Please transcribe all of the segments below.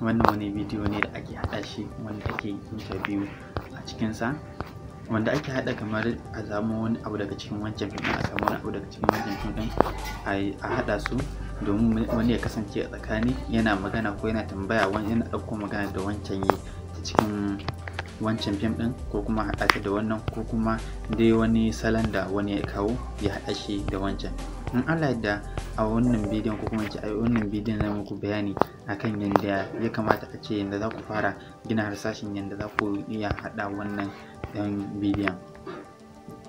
wannan wani bidiyo ne da ake haɗa shi wanda ake interview a cikinsa, wanda ake haɗa kamar a samu wani abu daga cikin wancan fim ɗin, a samu wani abu daga cikin wancan fim ɗin a haɗa su domin wani ya kasance a tsakani yana magana ko yana tambaya, wani yana ɗauko magana da wancan yi ta cikin wancan fim ɗin, ko kuma haɗa ta da wannan, ko kuma dai wani salon da wani ya kawo ya haɗa shi da wancan. In Allah yadda a wannan bidiyon ko kuma a wannan bidiyon zan muku bayani akan yadda ya kamata a ce yadda za ku fara gina harsashin yadda za ku iya haɗa wannan bidiyon.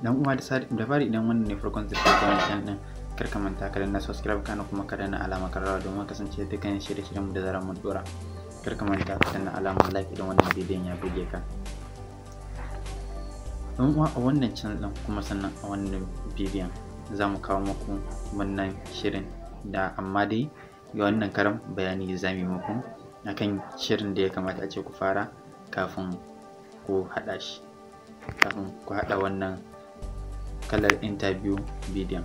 Dan uwa da fari idan wannan ne farkon zai wannan channel din, kar ka manta ka danna subscribe kana kuma ka danna alamar karrawa domin kasance dukkan shirye-shiryen mu da zaran mun dora. Kar ka manta ka danna alamar like idan wannan bidiyon ya burge ka. Dan uwa a wannan channel din kuma sannan a wannan bidiyon za mu kawo muku wannan shirin da amma dai ga wannan karam bayani za mu yi muku akan shirin da ya kamata a ce ku fara kafin ku haɗa shi, kafin ku haɗa wannan kalar interview bidiyon.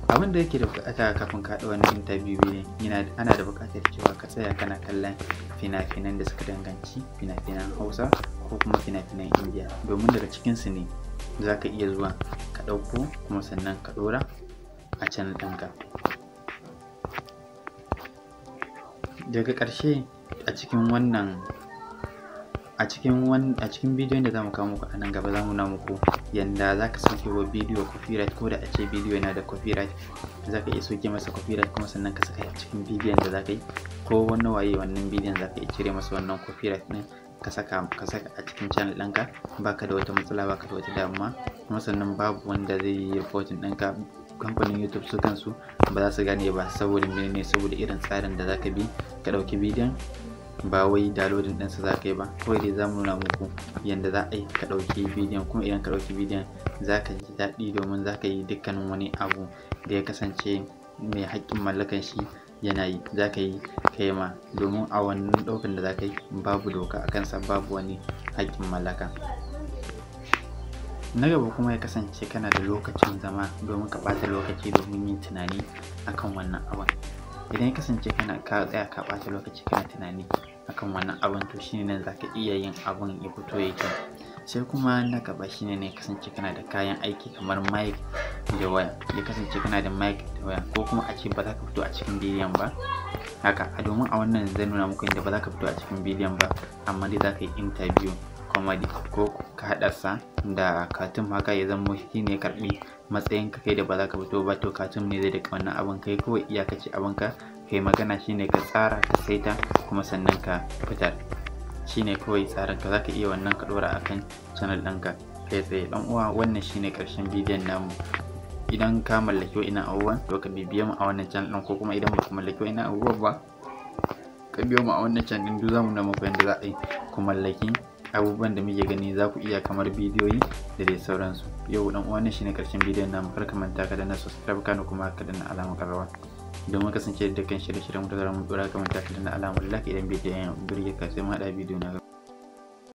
Abin da yake da buƙata kafin ka haɗa wannan interview bidiyon ana da buƙatar cewa ka tsaya kana kallon fina-finan da suka danganci fina-finan Hausa ko kuma fina-finan Indiya, domin daga cikinsu ne za ka iya zuwa ka ɗauko kuma sannan ka ɗora a channel ɗinka. Daga ƙarshe a cikin bidiyon da za mu kawo muku a nan gaba za mu nuna muku yanda za ka sauke wa bidiyo copyright, ko da a ce bidiyo yana da copyright za ka iya sauke masa copyright kuma sannan ka saka a cikin bidiyon da za ka yi, ko wani waye wannan bidiyon za ka iya cire masa wannan copyright ɗin ka saka a cikin channel ɗinka, baka da wata matsala, baka da wata damuwa, kuma sannan babu wanda zai yi reporting ɗinka. Kamfanin YouTube su kansu ba za su gane ba, saboda menene? Saboda irin tsarin da zaka bi ka ɗauki bidiyon, ba wai downloading ɗinsa za ka yi ba, kawai dai za mu nuna muku yanda za a yi ka ɗauki bidiyon, kuma idan ka ɗauki bidiyon za ka ji daɗi domin za ka yi dukkanin wani abu da ya kasance mai haƙƙin mallakan shi yana yi, za ka yi kai ma, domin a wannan ɗaukan da za ka yi babu doka a kansa, babu wani haƙƙin mallaka. Na gaba kuma ya kasance kana da lokacin zama domin ka ɓata lokaci domin yin tunani akan wannan abun. Idan ya kasance ka tsaya ka ɓata lokaci kana tunani akan wannan abun, to shine nan za ka iya yin abun ya fito ya kyau. Sai kuma na gaba shine ne ya kasance kana da kayan aiki kamar mic da waya, ya kasance kana da mic da waya, ko kuma a ce ba za ka fito a cikin bidiyon ba haka, domin a wannan zai nuna muku inda ba za ka fito a cikin bidiyon ba, amma dai za ka yi interview comedy ko ka haɗa sa da cartoon haka, ya zama shi ne karɓi matsayin ka kai da ba za ka fito ba, to cartoon ne zai daga wannan abin, kai kawai iyakaci abin ka kai magana shine ka tsara ka saita kuma sannan ka fitar, shine kawai tsarin ka. Zaka iya wannan ka ɗora akan channel ɗinka kai tsaye. Dan uwa wannan shine ƙarshen bidiyon namu. Idan ka mallaki wa'innan abubuwan to ka bibiye mu a wannan channel ɗin, ko kuma idan ba ka mallaki wa'innan abubuwan ba ka biyo mu a wannan channel ɗin, duk za mu nuna muku yadda za a yi ku mallaki abubuwan da muke gani za ku iya, kamar bidiyoyi da dai sauransu. Yau dan uwa wannan shine ƙarshen bidiyon namu. Kar ka manta ka danna subscribe kana kuma ka danna alamar karrawa domin kasance da dukkan shirye-shiryen mu da zaran mun dora. Ka manta ka danna alamar like idan bidiyon ya burge ka. Sai mu haɗa bidiyo na gaba.